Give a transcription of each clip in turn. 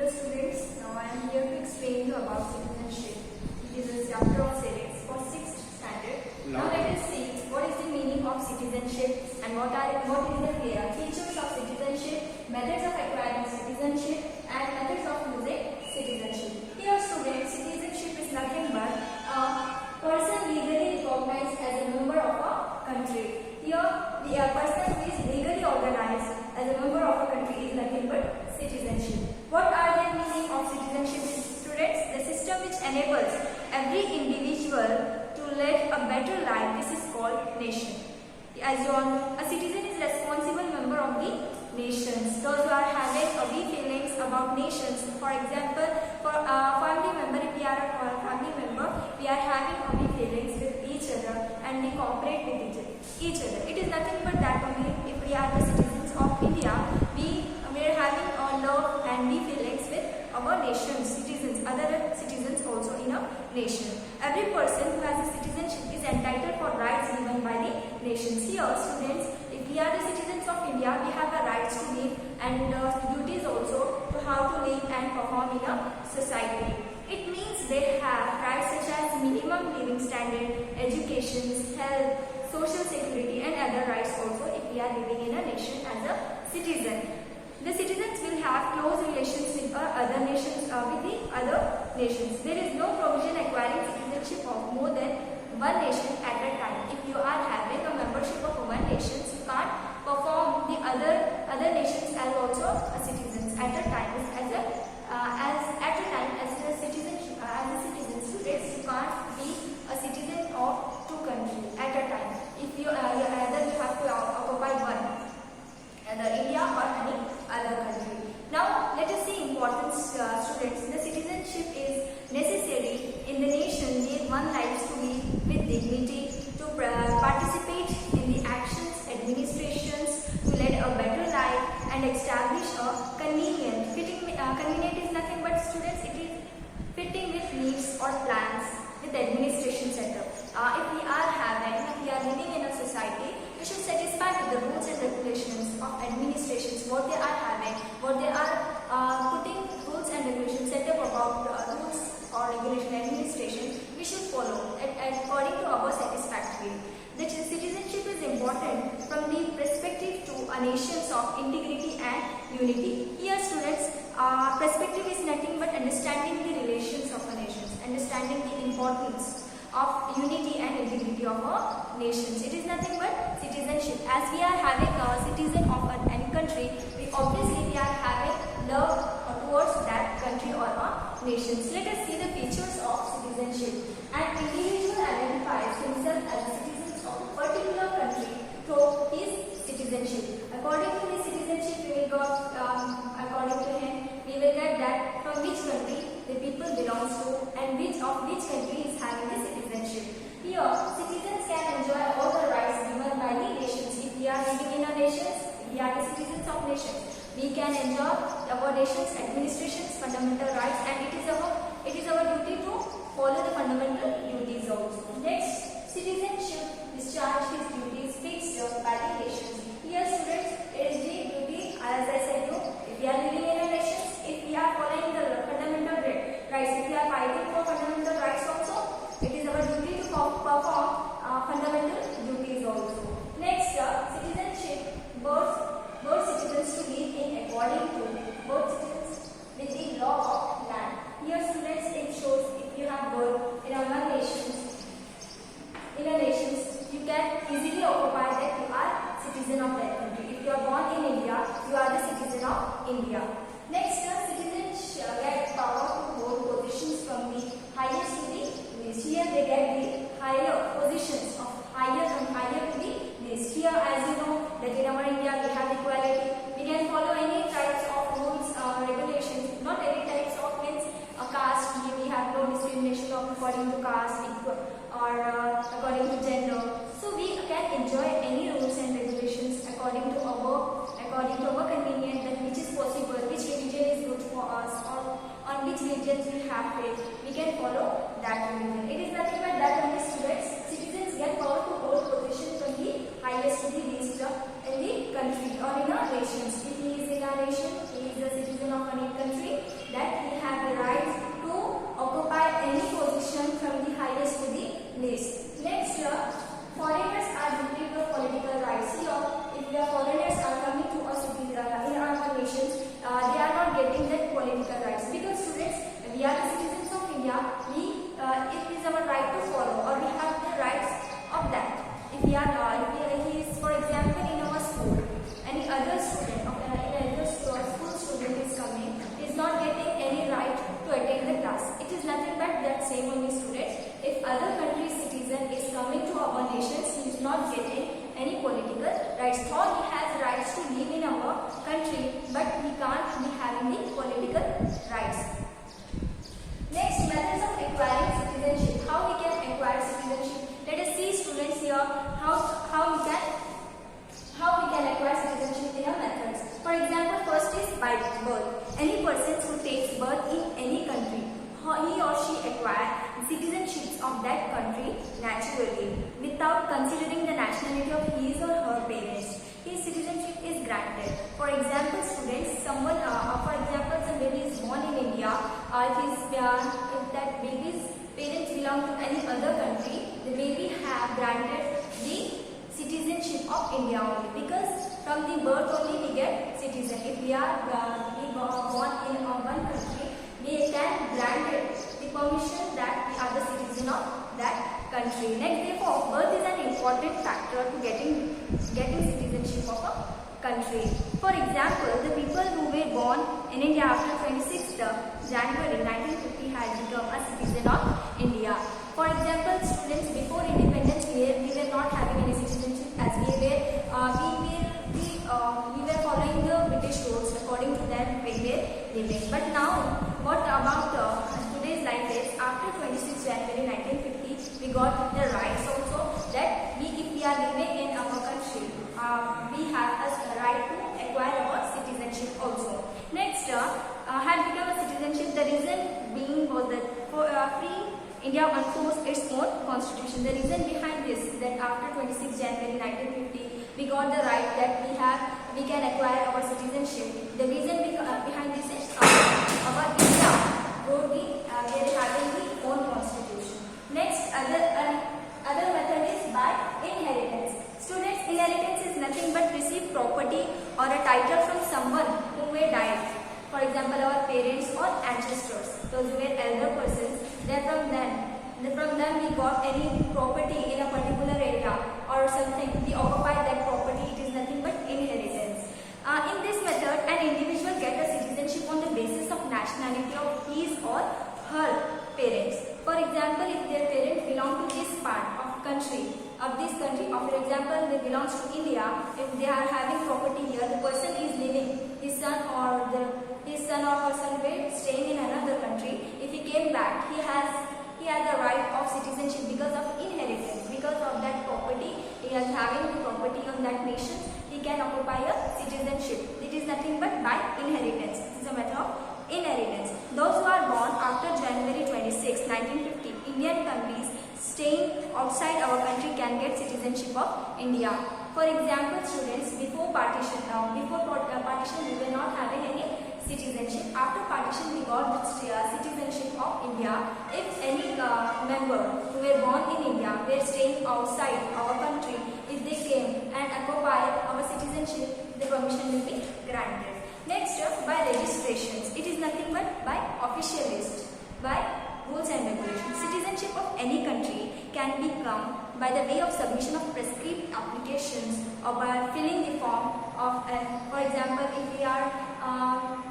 Dear students, now I am here to explain you about citizenship. It is a chapter of civics for 6th standard. Now let us see what is the meaning of citizenship and what is the features of citizenship, methods of acquiring citizenship and methods of using citizenship. Here students, citizenship is nothing but a person legally recognized as a member of a country. Here the person who is legally organized as a member of a country is nothing but citizenship. What are the meaning of citizenship, students? The system which enables every individual to lead a better life. This is called nation. As you all know, a citizen is responsible member of the nations. Those who are having weak feelings about nations, for example, for a family member, if we are a family member, we are having weak feelings with each other and we cooperate with each other. It is nothing but that only. If we are the citizens of India, we are having love and weak feelings with our nations, citizens, other citizens also in a nation. Every person who has a citizenship is entitled for rights given by the nations. Here, students, if we are the citizens of India, we have a rights to live and duties also to how to live and perform in a society. It means they have rights such as minimum living standard, education, health, social security and other rights also if we are living in a nation as a citizen. The citizens will have close relations with other nations, There is no provision acquiring citizenship of more than one nation at a time. If you are having a membership of one nation, you can't perform the other nations as also a citizens at a time. As a citizen, students, you can't be a citizen of two countries at a time. If you either you have to occupy one, either India or any other country. Now let us see importance, students. The citizenship is necessary in the nation where one likes to live with dignity, to participate in the actions, administrations, to lead a better life and establish a convenient. Convenient is nothing but, students, it is fitting with needs or plans with administration setup. If we are living in a society, we should satisfy with the rules and regulations of administrations, what they are having, what they are putting rules and regulations setup about rules or regulation administration, we should follow according to our satisfactory. The citizenship is important from the perspective to a nations of integrity and unity. Here, students, perspective is nothing but understanding the relations of a nations, understanding the importance of unity and integrity of our nations. It is nothing but citizenship. As we are having a citizen of any country, we obviously are having love towards that country or our nations. Let us see the features of citizenship. An individual identifies himself as a citizen of a particular country through his citizenship. According to his citizenship, according to him, we will get that from which country the people belongs to and which country is having the citizenship. Here, citizens can enjoy all the rights given by the nations. If we are living in a nation, we are the citizens of nations. We can enjoy our nation's administration's fundamental rights, and it is our duty to follow the fundamental duties also. Next, citizenship discharge his duties fixed by the nations. Here, students, it is the duty, as I said you, if we are living in a nation, if we are following the fundamental rights, if we are fighting for fundamental rights also, it is our duty to perform fundamental duties also. Next, citizenship both citizens to live in according to both citizens with the law of land. Here, students, it shows if you have birth in a nation, you can easily occupy that you are political rights, because students, we are the citizens of India. It is our right to follow, or we have the rights of that. If we are, if he is, for example, in our school, any other student or any other school student is coming, is not getting any right to attend the class. It is nothing but that same only students. If other country's citizen is coming to our nations, he is not getting any political rights. Though he has rights to live in our country, but he can't be having the political rights. Next, methods of acquiring citizenship. How we can acquire citizenship? Let us see, students, here how we can acquire citizenship in our methods. For example, first is by birth. Any person who takes birth in any country, he or she acquire citizenship of that country naturally, without considering the nationality of his or her parents. His citizenship is granted. For example, students, for example, some baby is born in India, if that baby's parents belong to any other country, the baby have granted the citizenship of India only, because from the birth only we get citizen. If we are born in one country, we can grant the permission that we are the citizen of that country. Next, therefore, birth is an important factor to getting citizenship of a country. For example, the people who were born in India after 26th January 1950 had become a citizen of India. For example, students, before independence we were not having any citizenship, as we were following the British rules. According to them we were living. But now, what about today's life is, after 26 January 1950 we got the rights also, that if we are living in our country, we have a right to acquire our citizenship also. Next, had become a citizenship, the reason being was that for free India enforced its own constitution. The reason behind this is that after 26 January 1950 we got the right that we can acquire our citizenship. The reason behind this is our India wrote we are having the own constitution. Next, other method is by inheritance. Students, inheritance is nothing but receive property or a title from someone who may die. For example, our parents or ancestors, those who were elder persons, from them we got any property in a particular area or something, we occupy that property. It is nothing but inheritance. In this method, an individual gets a citizenship on the basis of nationality of his or her parents. For example, if their parents belong to this part of this country, or for example they belongs to India, if they are having property here, the person is living, his son or her son were staying in another country. If he came back, he has the right of citizenship because of inheritance. Because of that property, he is having the property on that nation, he can occupy a citizenship. It is nothing but by inheritance. This is a method of inheritance. Those who are born after January 26, 1950, Indian countries staying outside our country can get citizenship of India. For example, students, before partition we were not having any citizenship. After partition we got the citizenship of India. If any member who were born in India were staying outside our country, if they came and occupy our citizenship, the permission will be granted. Next, by registrations. It is nothing but by official list, by rules and regulations. Citizenship of any country can become by the way of submission of prescribed applications, or by filling the form of, for example, if we are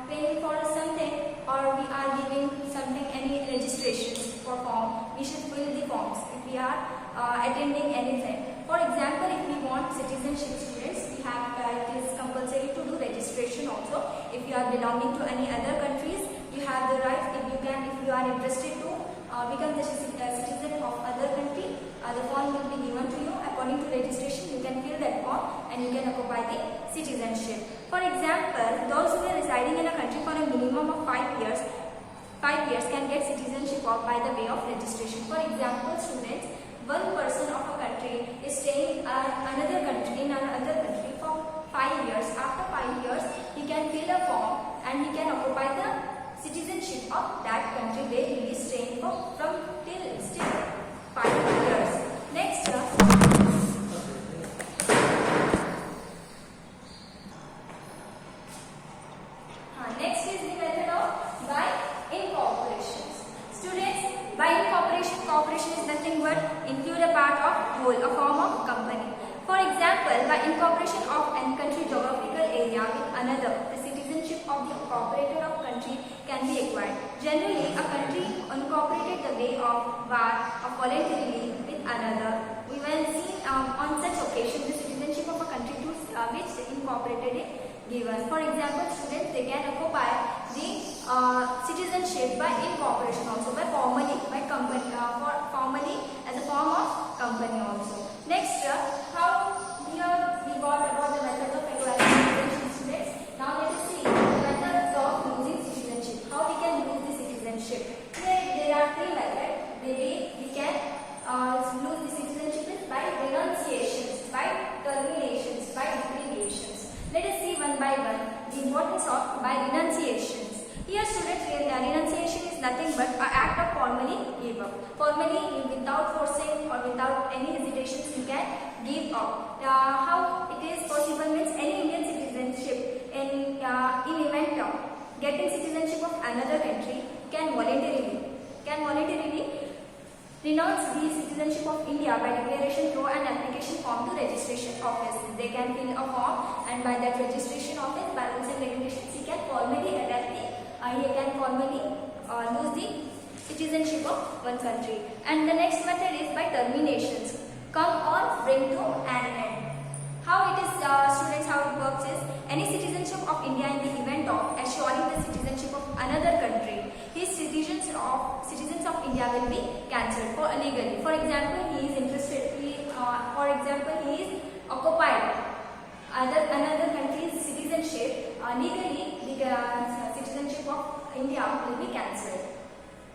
paying for something, or we are giving something, any registrations for form, we should fill the forms. If we are attending anything, for example, if we want citizenship, students, we have it is compulsory to do registration also. If you are belonging to any other countries, you have the right. If you are interested to become the citizen of other country, the form will be given to you. According to registration, you can fill that form and you can occupy the citizenship. For example, those who are residing in a country for a minimum of 5 years can get citizenship by the way of registration. For example, students, one person of a country is staying in another country for 5 years. After 5 years, he can fill a form and he can occupy the citizenship of that country where he is staying from till still 5 years. Next, next is the method of by incorporation of an country geographical area with another, the citizenship of the incorporated of country can be acquired. Generally, a country incorporated the way of war or voluntarily with another. We will see on such occasion the citizenship of a country to which the incorporated is given. For example, students, they can occupy the citizenship by incorporation also, by formally, by company, formally as a form of company also. Next, how here we got about the methods of acquiring citizenship, students. Now let us see the methods of losing citizenship. How we can lose the citizenship? Here there are three methods. Maybe we can lose the citizenship is by renunciations, by terminations, by deprivations. Let us see one by one the importance of by renunciations. Here, students, renunciation is nothing but an act of formally give up. Formally, without forcing or without any hesitations, you can give up. How it is possible means any Indian citizenship in event of getting citizenship of another country can voluntarily renounce the citizenship of India by declaration through an application form to registration office. They can fill a form, and by that registration office, by rules and regulations, he can formally lose the citizenship of one country. And the next method is by terminations. Come or bring to an end. How it is, students, how it works is any citizenship of India in the event of assuring the citizenship of another country, his citizens of India will be cancelled for illegally. For example, he is interested. He is occupied another country's citizenship. Legally, the citizenship of India will be cancelled.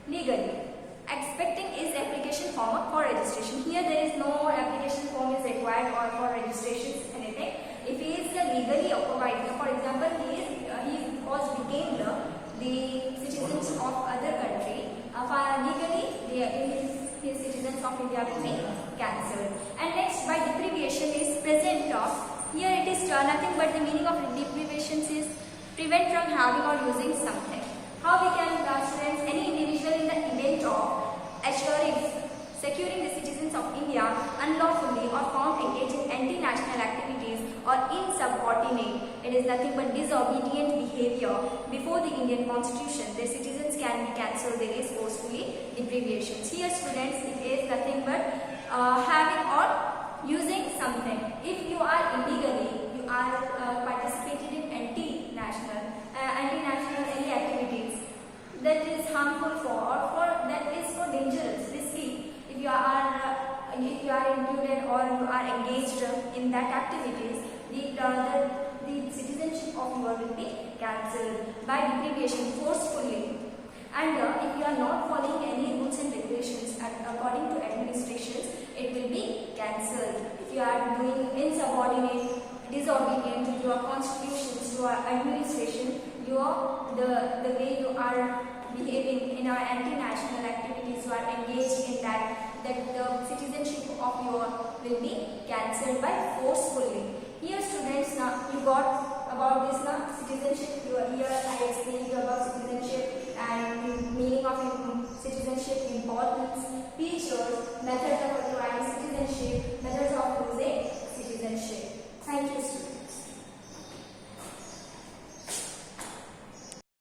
Legally. Expecting is application form for registration. Here there is no application form is required or for registration anything. If he is legally occupied, for example, he was detained the citizens of other country. Legally, his citizens of India will be cancelled. And next, by deprivation is present of. Here it is nothing but the meaning of deprivation is prevent from having or using something. How we can, students, any individual in the event of securing the citizens of India unlawfully or found engaged in anti-national activities or insubordinate, it is nothing but disobedient behavior before the Indian Constitution, their citizens can be cancelled. There is forcefully deprivations. Here, students, it is nothing but having or using something. If you are illegally, you are participated in anti-national any activities that is harmful that is for dangerous, risky. If you are included or you are engaged in that activities, the citizenship of yours will be cancelled by deprivation forcefully. And if you are not following any rules and regulations according to administrations, it will be cancelled. If you are doing insubordinate, disobedient to your constitutions, to our administration, the way you are behaving in our anti-national activities, you are engaged in that the citizenship of yours will be cancelled by forcefully. Here, students, now you got about this citizenship. Here I explained you about citizenship and the meaning of citizenship, importance, features, methods of acquiring citizenship,